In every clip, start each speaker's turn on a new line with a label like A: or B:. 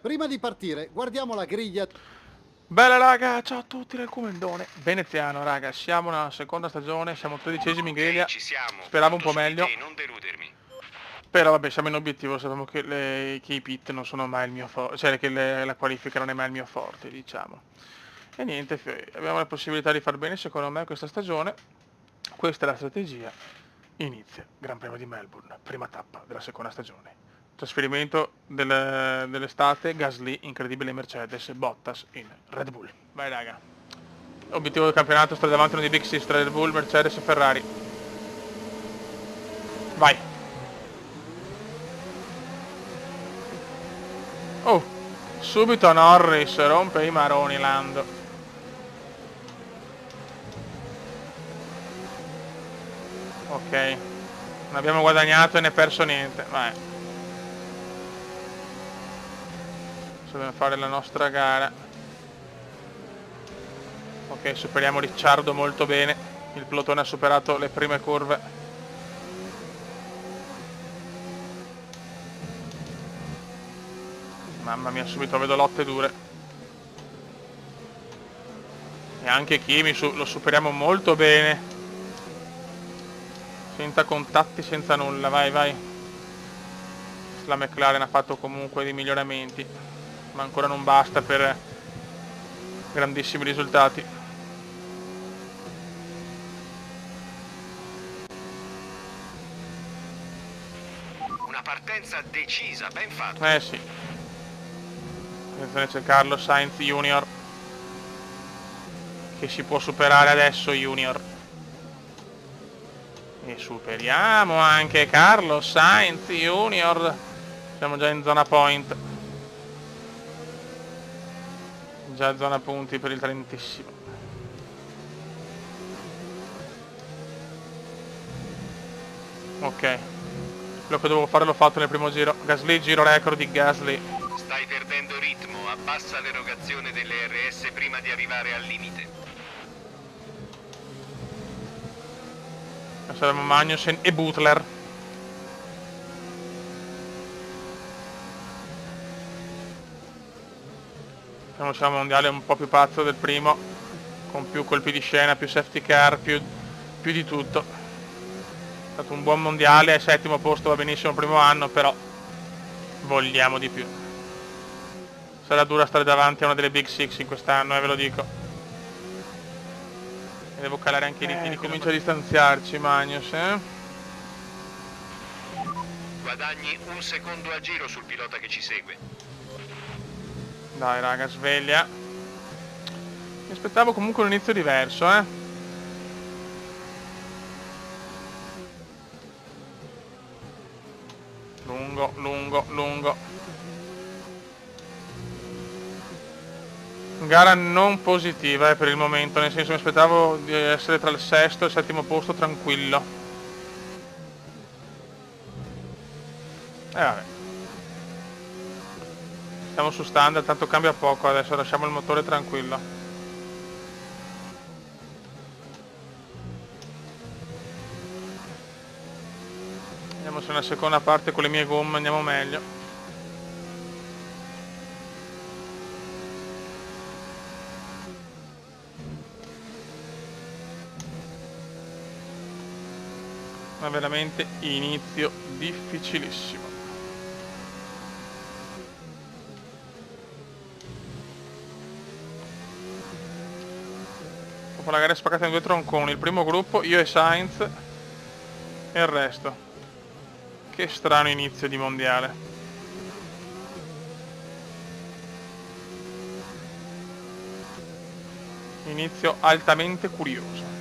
A: Prima di partire, guardiamo la griglia.
B: Bella raga, ciao a tutti dal Comendone veneziano, raga, siamo nella seconda stagione, siamo 13esimi in griglia,
C: ci siamo.
B: speravo un
C: Conto
B: po'
C: su di
B: meglio,
C: te, non deludermi.
B: però vabbè siamo in obiettivo, sappiamo che, che i pit non sono mai il mio forte, cioè che la qualifica non è mai il mio forte, diciamo. E niente, abbiamo la possibilità di far bene secondo me questa stagione, questa è la strategia, inizia Gran Premio di Melbourne, prima tappa della seconda stagione. Trasferimento dell'estate, Gasly, incredibile Mercedes, Bottas in Red Bull. Vai raga. Obiettivo del campionato, sta davanti uno dei Big Six, Red Bull, Mercedes e Ferrari. Vai. Oh, subito Norris, rompe i maroni Lando. Ok, non abbiamo guadagnato e ne perso niente, vai. Dobbiamo fare la nostra gara. Ok, superiamo Ricciardo molto bene. Il pelotone ha superato le prime curve. Mamma mia, subito vedo lotte dure. E anche Kimi lo superiamo molto bene. Senza contatti, senza nulla, vai, vai. La McLaren ha fatto comunque dei miglioramenti, ma ancora non basta per grandissimi risultati.
C: Una partenza decisa, ben fatta.
B: Eh sì. Attenzione, c'è Carlos Sainz Junior, che si può superare adesso Junior. E superiamo anche Carlos Sainz Junior. Siamo già in zona point. Già zona punti per il trentissimo. Ok. Quello che dovevo fare l'ho fatto nel primo giro. Gasly, giro record di Gasly.
C: Stai perdendo ritmo, abbassa l'erogazione delle RS prima di arrivare al limite.
B: Adesso abbiamo Magnussen e Butler. Siamo un mondiale un po' più pazzo del primo, con più colpi di scena, più safety car, più di tutto. È stato un buon mondiale, settimo posto va benissimo il primo anno, però vogliamo di più. Sarà dura stare davanti a una delle Big Six in quest'anno, ve lo dico. E devo calare anche i ritmi, comincia a distanziarci Magnus,
C: Guadagni un secondo a giro sul pilota che ci segue.
B: Dai raga, sveglia. Mi aspettavo comunque un inizio diverso, Lungo, lungo, lungo. Gara non positiva per il momento, nel senso mi aspettavo di essere tra il sesto e il settimo posto tranquillo. Vabbè. Siamo su standard, tanto cambia poco, adesso lasciamo il motore tranquillo. Vediamo se nella seconda parte con le mie gomme andiamo meglio. Ma veramente inizio difficilissimo. Dopo la gara è spaccata in due tronconi, il primo gruppo, io e Sainz e il resto. Che strano inizio di mondiale. Inizio altamente curioso.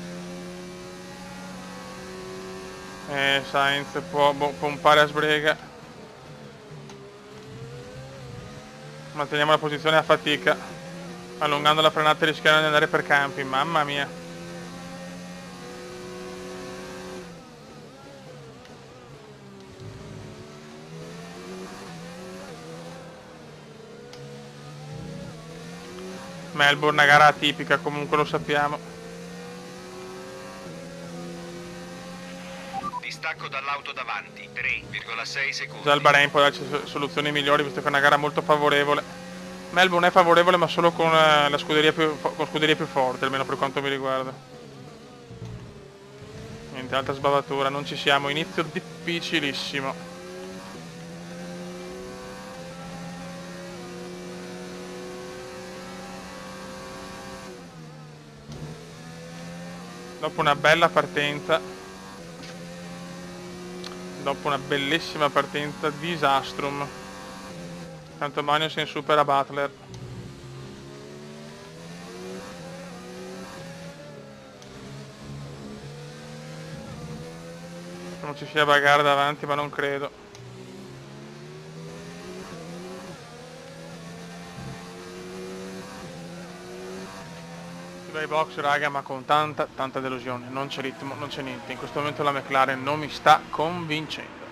B: Sainz può pompare a sbrega. Manteniamo la posizione a fatica, allungando la frenata e rischiando di andare per campi, mamma mia. Melbourne, una gara atipica, comunque lo sappiamo.
C: distacco dall'auto davanti. 3,6 secondi.
B: Già il Bahrain può darci soluzioni migliori, visto che è una gara molto favorevole. Melbourne è favorevole, ma solo con la scuderia con scuderie più forti, almeno per quanto mi riguarda. Niente, altra sbavatura, non ci siamo. Inizio difficilissimo. Dopo una bella partenza, dopo una bellissima partenza, disastrum. Tanto Magnussen supera Butler. Non ci sia bagarre davanti, ma non credo. Bei box raga, ma con tanta delusione. Non c'è ritmo, non c'è niente. In questo momento la McLaren non mi sta convincendo.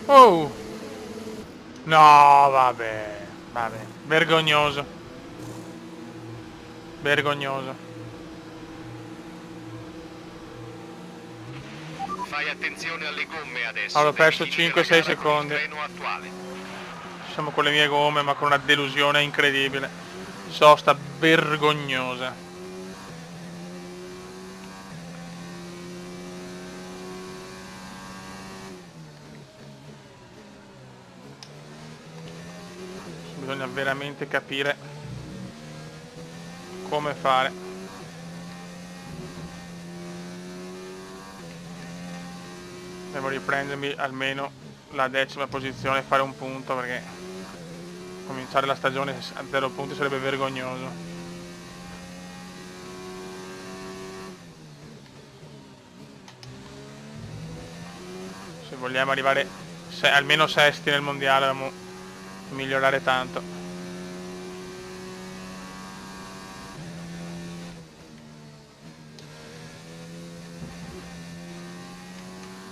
B: Oh! No, vabbè. Vergognoso. Vergognoso.
C: Fai attenzione alle gomme adesso.
B: Allora, ho perso
C: Devi finire
B: 5-6
C: la gara con il
B: secondi.
C: treno attuale.
B: Siamo con le mie gomme, ma con una delusione incredibile. Sosta vergognosa. Bisogna veramente capire come fare. Devo riprendermi almeno la 10ª posizione e fare un punto, perché cominciare la stagione a 0 punti sarebbe vergognoso. Se vogliamo arrivare almeno sesti nel mondiale, dobbiamo migliorare tanto.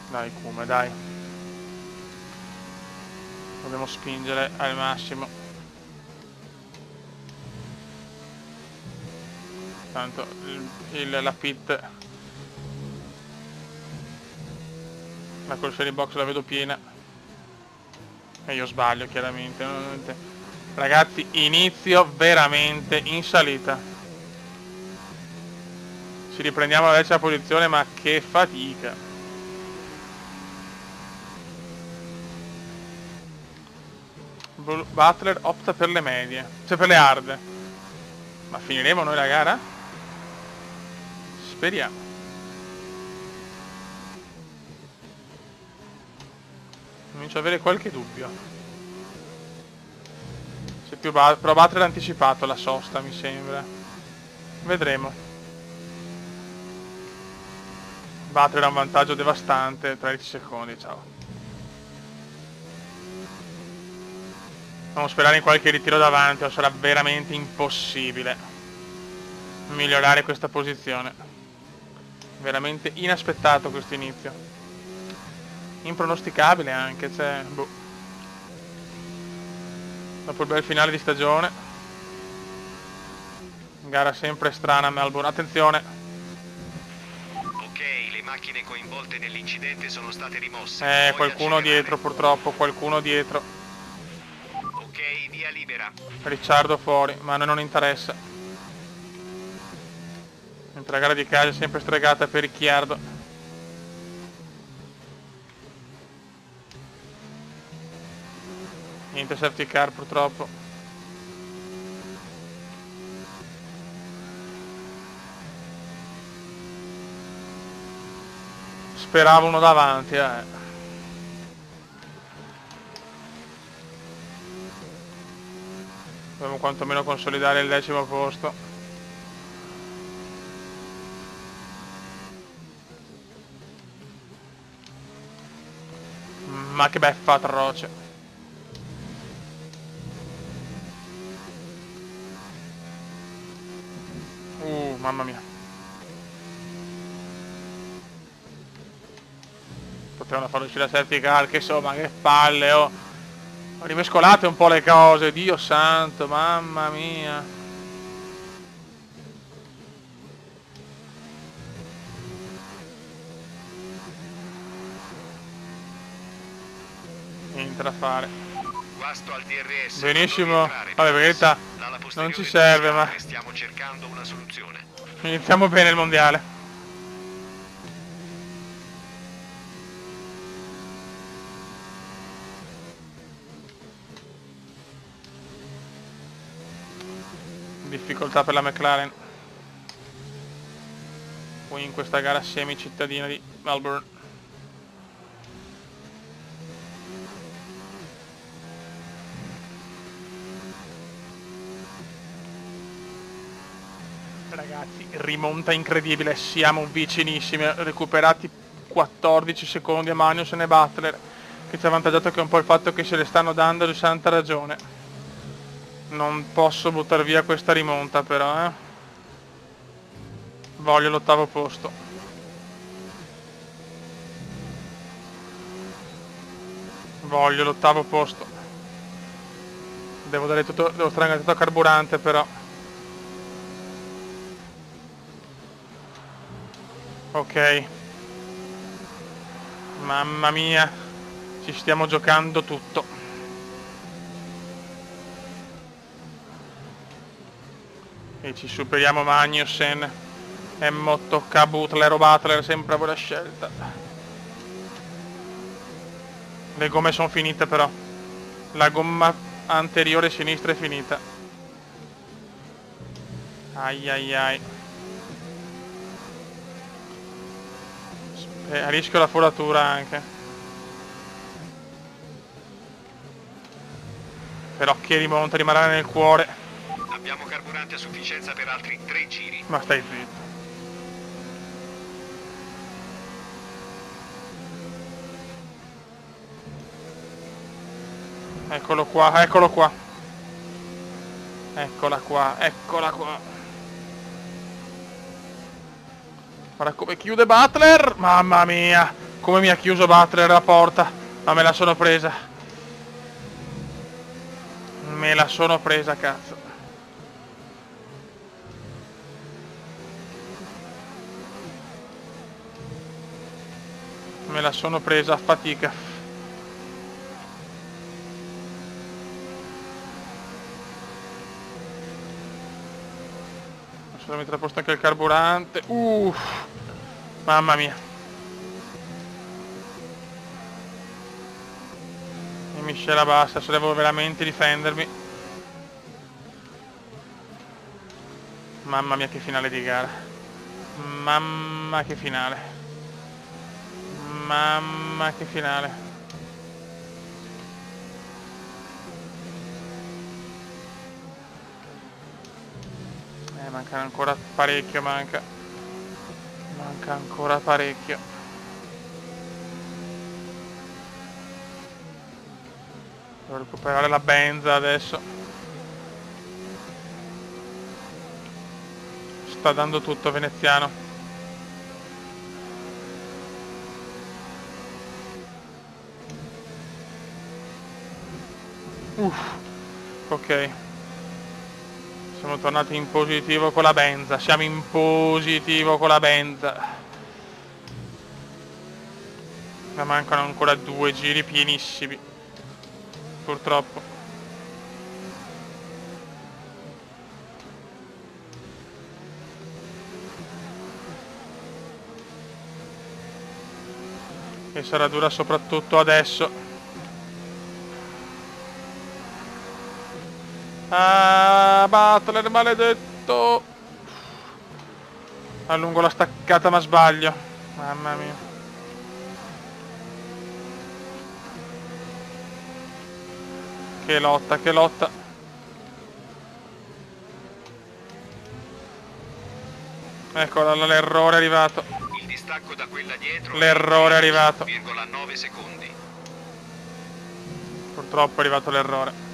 B: Dai Kuma, dai. Dobbiamo spingere al massimo. Tanto la pit, la corsia di box la vedo piena e io sbaglio chiaramente. Ragazzi, inizio veramente in salita. Ci riprendiamo alla 10ª posizione, ma che fatica. Butler opta per le medie, cioè per le hard. Ma finiremo noi la gara? Speriamo. Comincio ad avere qualche dubbio. Se più però Butler ha anticipato la sosta, mi sembra. Vedremo. Butler ha un vantaggio devastante, 13 secondi, ciao. Dobbiamo sperare in qualche ritiro davanti, o sarà veramente impossibile migliorare questa posizione. Veramente inaspettato questo inizio. Impronosticabile anche, cioè, boh. Dopo il bel finale di stagione. Gara sempre strana a Melbourne. Attenzione.
C: Ok, le macchine coinvolte nell'incidente sono state rimosse.
B: Qualcuno dietro purtroppo, qualcuno dietro.
C: Ok, via libera.
B: Ricciardo fuori, ma a noi non interessa. Mentre la gara di casa è sempre stregata per Ricciardo. Niente safety car purtroppo. Speravo uno davanti, Dobbiamo quantomeno consolidare il 10º posto. Ma che beffa atroce. Mamma mia. Potevano far uscire la safety car, che insomma, che palle, oh. Rimescolate un po' le cose, Dio santo, mamma mia. Niente da fare.
C: Guasto al TRS.
B: Benissimo. Vabbè, per verità, non ci serve, ma
C: stiamo cercando una soluzione.
B: iniziamo bene il mondiale. Difficoltà per la McLaren qui in questa gara semi cittadina di Melbourne. Ragazzi, rimonta incredibile, siamo vicinissimi, recuperati 14 secondi a Magnussen e Butler, che ci ha avvantaggiato anche un po' il fatto che se le stanno dando di santa ragione. Non posso buttare via questa rimonta però, Voglio l'8º posto. Voglio l'8º posto. Devo dare tutto, devo strangare tutto a carburante però. Ok. Mamma mia. Ci stiamo giocando tutto. E ci superiamo Magnussen. E mo tocca Butler o Butler, sempre a voi la scelta. Le gomme sono finite però. La gomma anteriore sinistra è finita. Ai ai ai. A rischio la foratura anche. Però che rimonta, rimarrà nel cuore.
C: Abbiamo carburante a sufficienza per altri 3 giri.
B: Ma stai zitto. Eccolo qua, eccolo qua. Eccola qua, eccola qua. Guarda come chiude Butler. Mamma mia, come mi ha chiuso Butler la porta. Ma me la sono presa. Me la sono presa, cazzo. Me la sono presa a fatica. Adesso mettere a posto anche il carburante. Mamma mia. E miscela bassa, adesso devo veramente difendermi. Mamma mia che finale di gara. Mamma che finale. Mamma che finale. Manca ancora parecchio, manca ancora parecchio. Devo recuperare la benza adesso. Sta dando tutto veneziano. Ok. Siamo tornati in positivo con la benza. Siamo in positivo con la benza. Ma mancano ancora 2 giri pienissimi. Purtroppo. E sarà dura soprattutto adesso. Ah, Butler, maledetto. Allungo la staccata ma sbaglio. Mamma mia. Che lotta, che lotta. Ecco, l'errore è arrivato.
C: Il distacco da quella dietro.
B: L'errore è arrivato.
C: 9 secondi.
B: Purtroppo è arrivato l'errore.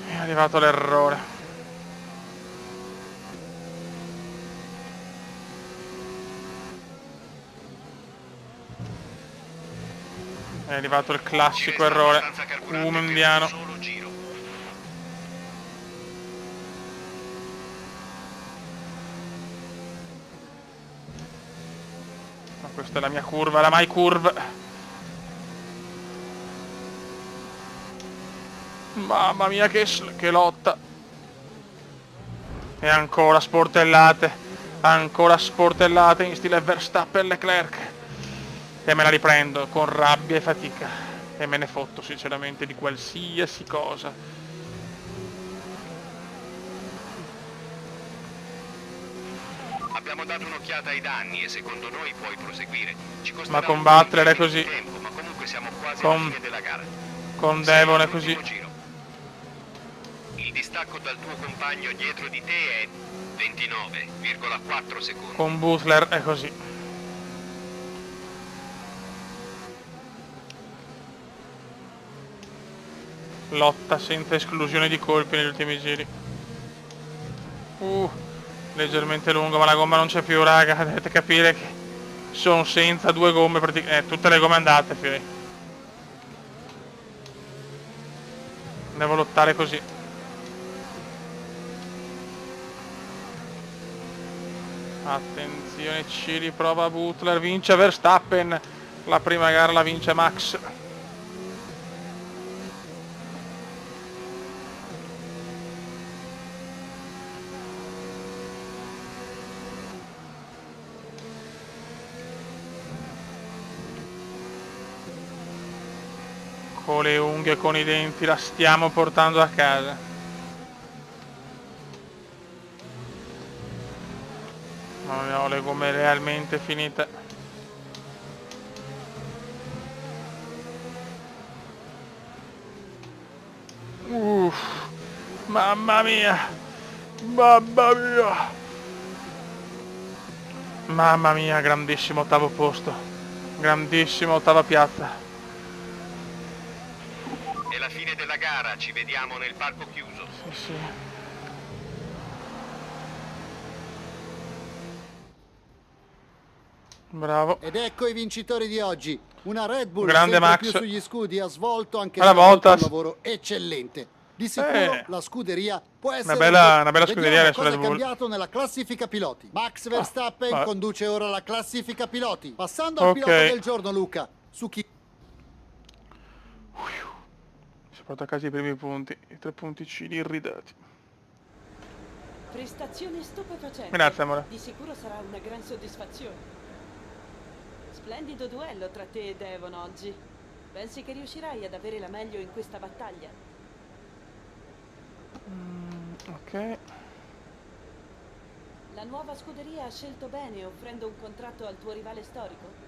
B: È arrivato l'errore. È arrivato il classico errore indiano. Ma questa è la mia curva, la my curve. Mamma mia che lotta. E ancora sportellate. Ancora sportellate in stile Verstappen Leclerc. E me la riprendo con rabbia e fatica. E me ne fotto sinceramente di qualsiasi cosa.
C: Abbiamo dato un'occhiata ai danni e secondo noi puoi proseguire. Ci costerà
B: Ma con
C: un po'
B: Butler è
C: di
B: così.
C: tempo, ma comunque siamo quasi
B: Con-
C: alla fine della gara.
B: Con
C: Sei
B: Devon è
C: all'ultimo
B: così.
C: giro. Il distacco dal tuo compagno dietro di te è 29,4 secondi.
B: Con Butler è così. Lotta senza esclusione di colpi negli ultimi giri. Leggermente lungo, ma la gomma non c'è più, raga. Dovete capire che sono senza due gomme, tutte le gomme andate, fioi. Devo lottare così. Attenzione, ci riprova Butler, vince Verstappen. La prima gara la vince Max. Con le unghie e con i denti la stiamo portando a casa. Mamma mia, ho le gomme realmente finite. Mamma mia. Mamma mia. Mamma mia, grandissimo ottavo posto. Grandissima ottava piazza.
C: È la fine della gara, ci vediamo nel parco chiuso.
B: Sì. Bravo.
A: Ed ecco i vincitori di oggi. Una Red Bull
B: Grande
A: sempre
B: Max.
A: più sugli scudi ha svolto anche
B: Alla
A: stavolta un
B: Bottas.
A: lavoro eccellente. Di sicuro la scuderia può essere
B: bella
A: Vediamo
B: scuderia adesso
A: cosa
B: Red
A: è
B: Bull.
A: cambiato nella classifica piloti. Max Verstappen
B: vabbè.
A: conduce ora la classifica piloti. Passando al
B: Ok.
A: pilota del giorno, Luca. Su chi
B: Si porta a casa i primi punti, i 3 punticini irridati.
D: Prestazione stupefacente.
B: Grazie, amore.
D: Di sicuro sarà una gran soddisfazione. Splendido duello tra te e Devon oggi. Pensi che riuscirai ad avere la meglio in questa battaglia?
B: Ok.
D: La nuova scuderia ha scelto bene offrendo un contratto al tuo rivale storico?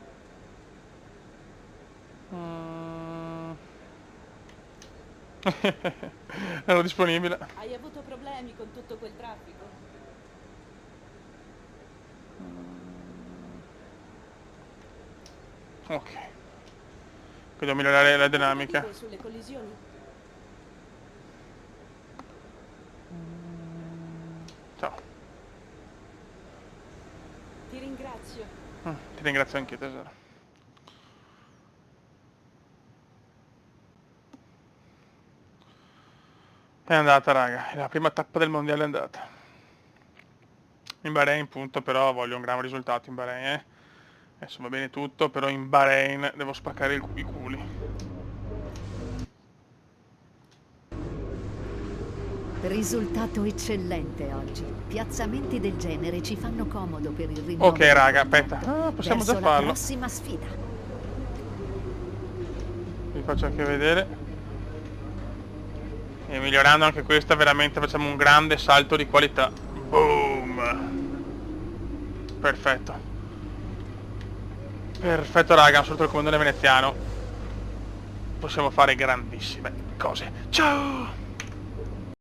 B: Ero disponibile.
D: Hai avuto problemi con tutto quel traffico?
B: Ok. Qui devo migliorare la
D: Puoi
B: dinamica.
D: dire sulle collisioni?
B: Ciao.
D: Ti ringrazio.
B: Ti ringrazio anche, tesoro. È andata, raga. La prima tappa del mondiale è andata. In Bahrain, punto, però voglio un gran risultato in Bahrain, eh. Adesso va bene tutto, però in Bahrain devo spaccare i culi.
E: Risultato eccellente oggi. Piazzamenti del genere ci fanno comodo per il rinnovo.
B: Ok, raga,
E: del contratto.
B: aspetta. Possiamo
E: Verso
B: già
E: la
B: farlo.
E: prossima sfida.
B: Vi faccio anche vedere. E migliorando anche questa veramente facciamo un grande salto di qualità. Boom. Perfetto. Perfetto, raga, sotto il comandante veneziano possiamo fare grandissime cose. Ciao.